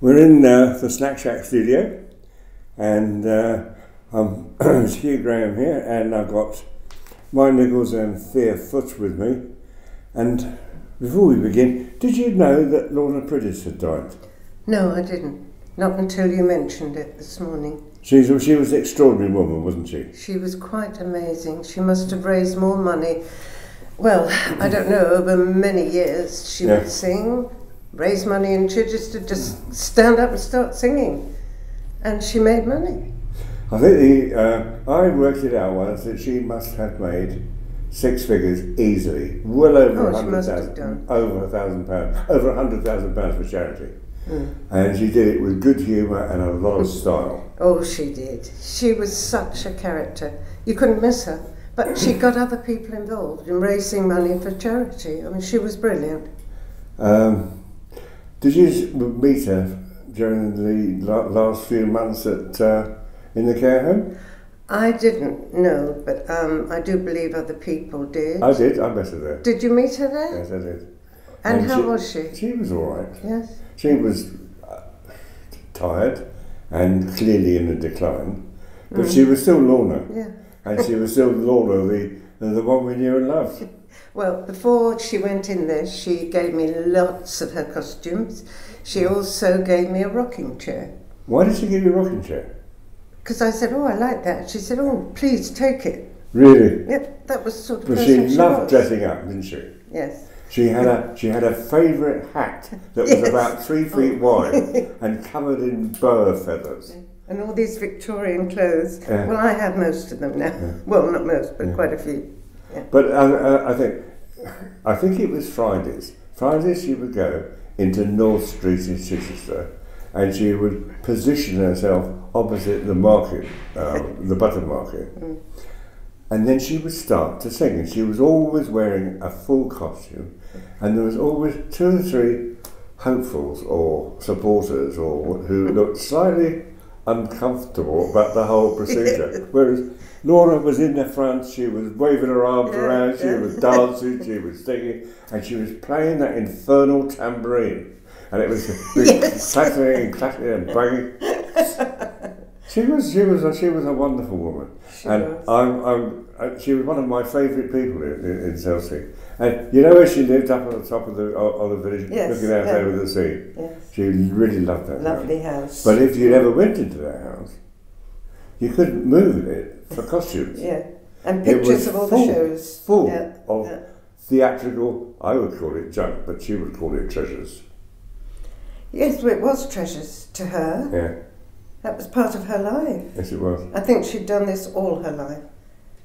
We're in the Snack Shack studio, and I'm Hugh Graham here, and I've got Mike Nichols and Thea Foote with me. And before we begin, did you know that Lorna Priddis had died? No, I didn't. Not until you mentioned it this morning. She was an extraordinary woman, wasn't she? She was quite amazing. She must have raised more money. Well, I don't know, over many years she would sing, raise money, and she'd just stand up and start singing. And she made money. I think I worked it out once that she must have made six figures easily, well over £100,000, over £1,000, over £100,000 for charity. And she did it with good humour and a lot of style. Oh, she did. She was such a character. You couldn't miss her. But she got other people involved in raising money for charity. I mean, she was brilliant. Did you meet her during the last few months in the care home? I didn't know, but I do believe other people did. I did. I met her there. Did you meet her there? Yes, I did. And how was she? She was all right. Yes. She was tired and clearly in a decline, but she was still Lorna. Yeah. And she was still Lorna, the one we knew and loved. Well, before she went in there, she gave me lots of her costumes. She also gave me a rocking chair. Why did she give you a rocking chair? Because I said, oh, I like that. She said, oh, please take it. Really? Yep, that was sort of But person she loved dressing up, didn't she? Yes. She had a favourite hat that was about 3 feet wide and covered in burr feathers. And all these Victorian clothes. Yeah. Well, I have most of them now. Yeah. Well, not most, but quite a few. Yeah. But I think it was Fridays. Fridays she would go into North Street in Chichester, and she would position herself opposite the market, the butter market. And then she would start to sing, and she was always wearing a full costume, and there was always 2 or 3 hopefuls or supporters who looked slightly uncomfortable about the whole procedure. Whereas Laura was in the front, she was waving her arms around, she was dancing, she was singing, and she was playing that infernal tambourine. And it was clattering and clattering and banging. She was a wonderful woman. She was one of my favourite people in Selsey. And you know where she lived, up on the top of the village, looking out over the sea? Yes. She really loved that Lovely house. But if you ever went into that house, you couldn't move it for costumes. Yeah, and pictures of all the shows. Full of theatrical, I would call it junk, but she would call it treasures. Yes, well, it was treasures to her. Yeah. That was part of her life. Yes, it was. I think she'd done this all her life.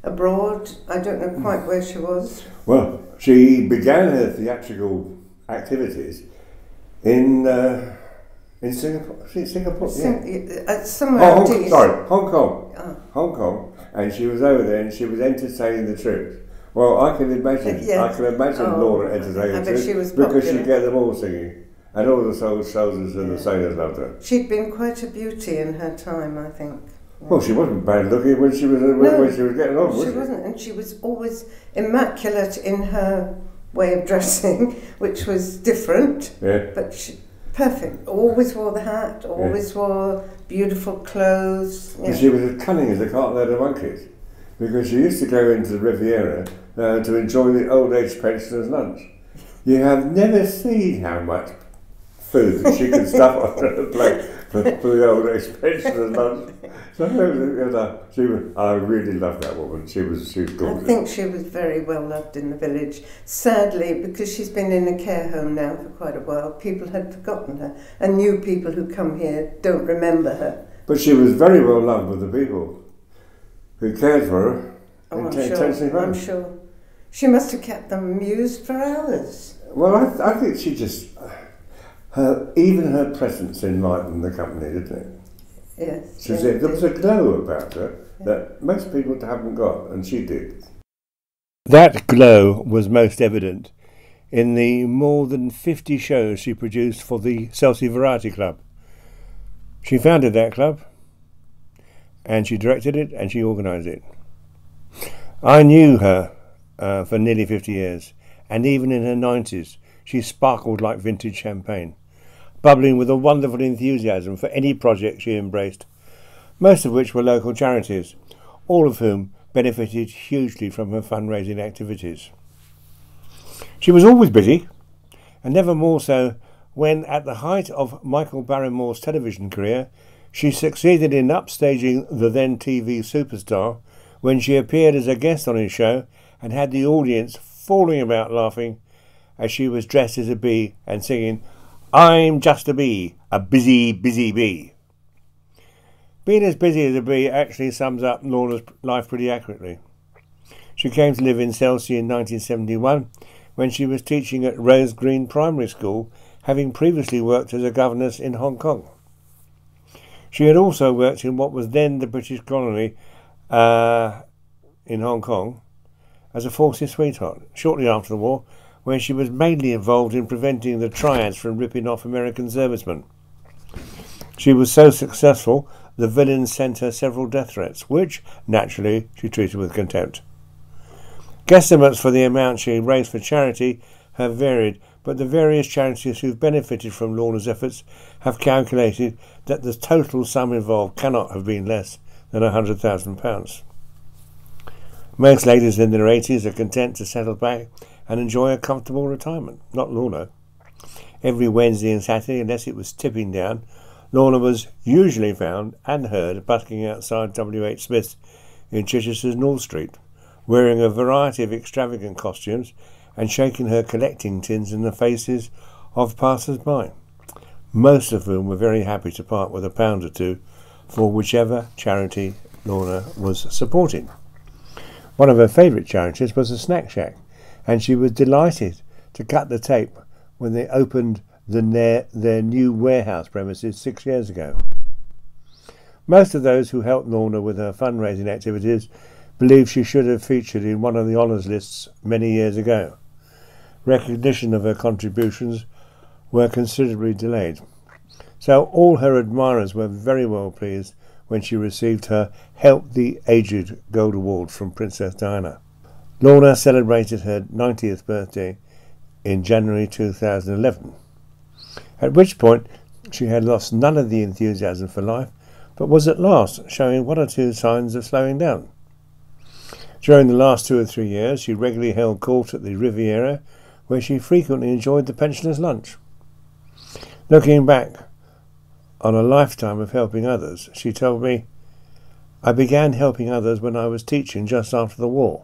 Abroad, I don't know quite where she was. Well, she began her theatrical activities in Singapore. Somewhere east. Hong Kong. Hong Kong, and she was over there, and she was entertaining the troops. Well, I can imagine. I can imagine Laura entertaining the troops because she'd get them all singing. And all the soldiers and the sailors loved her. She'd been quite a beauty in her time, I think. Well, she wasn't bad looking when she was getting on, was she? She wasn't, and she was always immaculate in her way of dressing, which was different. Yeah. But perfect. Always wore the hat. Always wore beautiful clothes. Yeah. And she was as cunning as a cartload of monkeys, because she used to go into the Riviera to enjoy the old age pensioners' lunch. You have never seen how much food that she could stuff onto the plate for the old age pensioners' lunch. So I really loved that woman. She was gorgeous. I think she was very well loved in the village. Sadly, because she's been in a care home now for quite a while, people had forgotten her, and new people who come here don't remember her. But she was very well loved with the people who cared for her. I'm sure. She must have kept them amused for hours. Well, I think she just... even her presence enlightened the company, didn't it? Yes. There was a glow about her that most people haven't got, and she did. That glow was most evident in the more than 50 shows she produced for the Selsey Variety Club. She founded that club, and she directed it, and she organised it. I knew her for nearly 50 years, and even in her 90s, she sparkled like vintage champagne. bubbling with a wonderful enthusiasm for any project she embraced, most of which were local charities, all of whom benefited hugely from her fundraising activities. She was always busy, and never more so when, at the height of Michael Barrymore's television career, she succeeded in upstaging the then TV superstar when she appeared as a guest on his show and had the audience falling about laughing as she was dressed as a bee and singing, "I'm just a bee, a busy, busy bee." Being as busy as a bee actually sums up Lorna's life pretty accurately. She came to live in Selsey in 1971 when she was teaching at Rose Green Primary School, having previously worked as a governess in Hong Kong. She had also worked in what was then the British colony in Hong Kong as a forces sweetheart, shortly after the war, where she was mainly involved in preventing the triads from ripping off American servicemen. She was so successful, the villains sent her several death threats, which, naturally, she treated with contempt. Guesstimates for the amount she raised for charity have varied, but the various charities who've benefited from Lorna's efforts have calculated that the total sum involved cannot have been less than £100,000. Most ladies in their 80s are content to settle back and enjoy a comfortable retirement. Not Lorna. Every Wednesday and Saturday, unless it was tipping down, Lorna was usually found and heard busking outside W.H. Smith's in Chichester's North Street, wearing a variety of extravagant costumes and shaking her collecting tins in the faces of passers-by, most of whom were very happy to part with £1 or two for whichever charity Lorna was supporting. One of her favourite charities was a snack shack, and she was delighted to cut the tape when they opened their new warehouse premises 6 years ago. Most of those who helped Lorna with her fundraising activities believe she should have featured in one of the honours lists many years ago. Recognition of her contributions were considerably delayed, so all her admirers were very well pleased when she received her Help the Aged Gold Award from Princess Diana. Lorna celebrated her 90th birthday in January 2011, at which point she had lost none of the enthusiasm for life, but was at last showing one or two signs of slowing down. During the last 2 or 3 years, she regularly held court at the Riviera, where she frequently enjoyed the pensioners' lunch. Looking back on a lifetime of helping others, she told me, "I began helping others when I was teaching just after the war.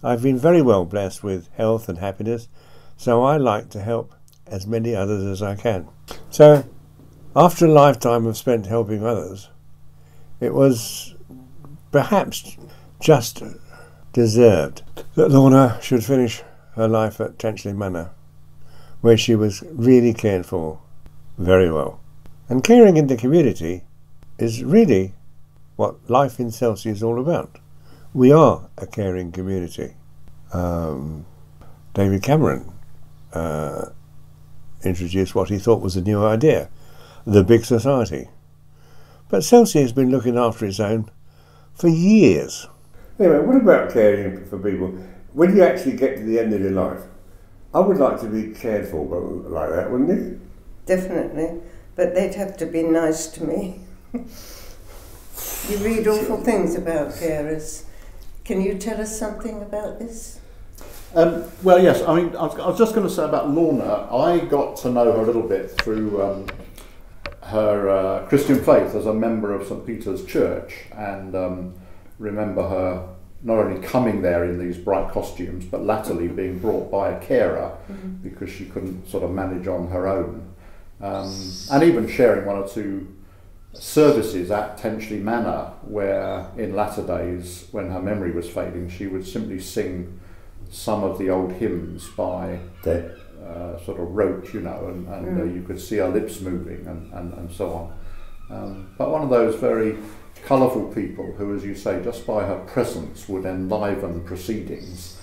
I've been very well blessed with health and happiness, so I like to help as many others as I can." So, after a lifetime of spent helping others, it was perhaps just deserved that Lorna should finish her life at Tenchley Manor, where she was really cared for very well. And caring in the community is really what life in Selsey is all about. We are a caring community. David Cameron introduced what he thought was a new idea, the big society. But Selsey has been looking after its own for years. Anyway, what about caring for people? When you actually get to the end of your life, I would like to be cared for like that, wouldn't you? Definitely, but they'd have to be nice to me. You read awful things about carers. Can you tell us something about this? Well, yes. I mean, I was just going to say about Lorna. I got to know her a little bit through her Christian faith as a member of St. Peter's Church, and remember her not only coming there in these bright costumes, but latterly being brought by a carer because she couldn't sort of manage on her own, and even sharing one or two services at Tenchley Manor, where in latter days, when her memory was fading, she would simply sing some of the old hymns by sort of rote, you know, and you could see her lips moving and so on. But one of those very colourful people who, as you say, just by her presence would enliven proceedings.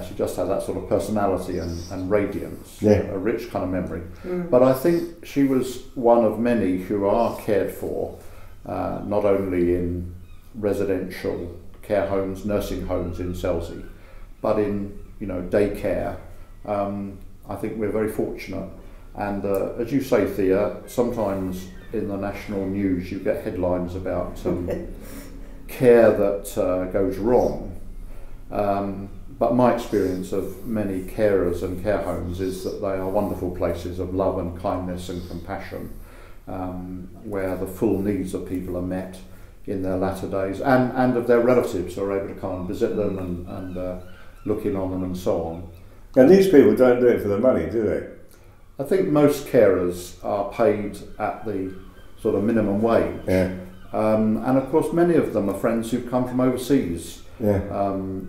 She just had that sort of personality and radiance, a rich kind of memory. But I think she was one of many who are cared for, not only in residential care homes, nursing homes in Selsey, but in, you know, daycare. I think we're very fortunate. And as you say, Thea, sometimes in the national news you get headlines about care that goes wrong. But my experience of many carers and care homes is that they are wonderful places of love and kindness and compassion, where the full needs of people are met in their latter days, and of their relatives who are able to come and visit them and look in on them and so on. And these people don't do it for the money, do they? I think most carers are paid at the sort of minimum wage. Yeah. And of course many of them are friends who've come from overseas to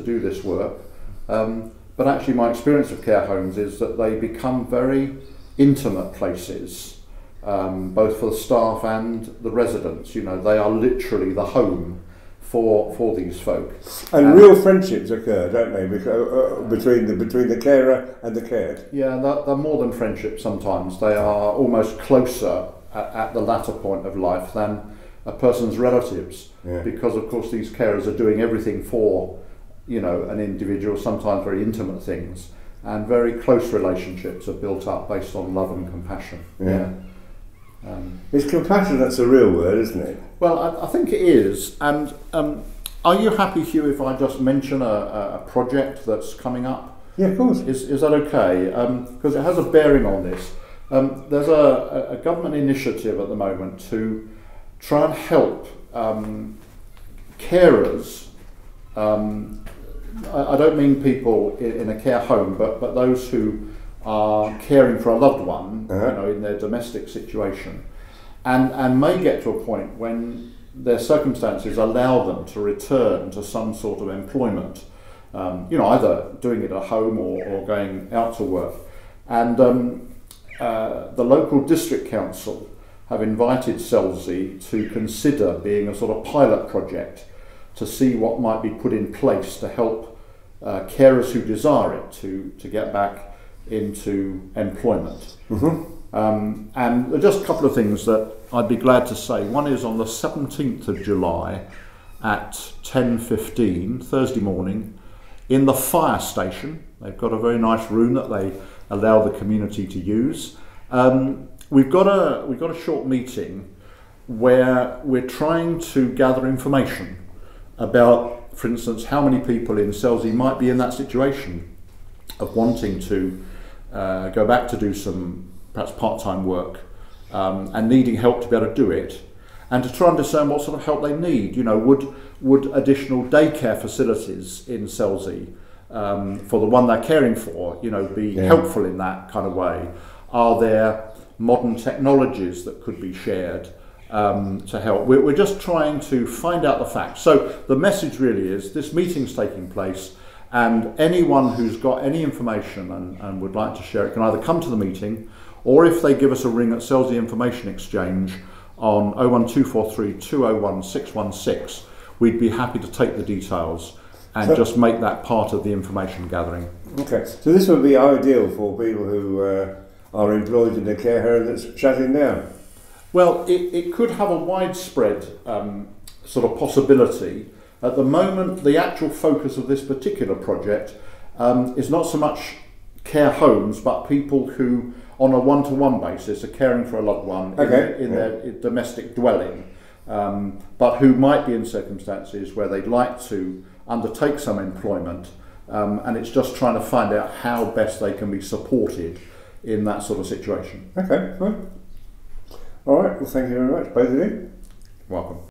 do this work. But actually my experience of care homes is that they become very intimate places, both for the staff and the residents. You know, they are literally the home for these folk. And real friendships occur, don't they, between the carer and the cared? Yeah, they're more than friendships sometimes. They are almost closer at the latter point of life than a person's relatives, because of course these carers are doing everything for, you know, an individual, sometimes very intimate things, and very close relationships are built up based on love and compassion. It's compassion that's a real word, isn't it? Well, I think it is. And are you happy, Hugh, if I just mention a project that's coming up? Yeah, of course. Is that okay? Because it has a bearing on this. There's a government initiative at the moment to try and help carers. I don't mean people in a care home, but those who are caring for a loved one, you know, in their domestic situation, and may get to a point when their circumstances allow them to return to some sort of employment, you know, either doing it at home or going out to work. And the local district council have invited Selsey to consider being a sort of pilot project to see what might be put in place to help carers who desire it to get back into employment. And just a couple of things that I'd be glad to say. One is on the 17th of July at 10:15, Thursday morning, in the fire station. They've got a very nice room that they allow the community to use. We've got a short meeting where we're trying to gather information about, for instance, how many people in Selsey might be in that situation of wanting to go back to do some perhaps part-time work and needing help to be able to do it, and to try and discern what sort of help they need. You know, would additional daycare facilities in Selsey for the one they're caring for, you know, be helpful in that kind of way? Are there modern technologies that could be shared to help? We're just trying to find out the facts. So the message really is this meeting's taking place, and anyone who's got any information and would like to share it can either come to the meeting, or if they give us a ring at Selsey Information Exchange on 01243 201 616, we'd be happy to take the details and just make that part of the information gathering. Okay. So this would be ideal for people who are employed in a care home that's shutting down? Well, it could have a widespread sort of possibility. At the moment, the actual focus of this particular project is not so much care homes, but people who, on a one-to-one basis, are caring for a loved one in their domestic dwelling, but who might be in circumstances where they'd like to undertake some employment, and it's just trying to find out how best they can be supported in that sort of situation. Okay, fine. All right, well, thank you very much, both of you. Welcome.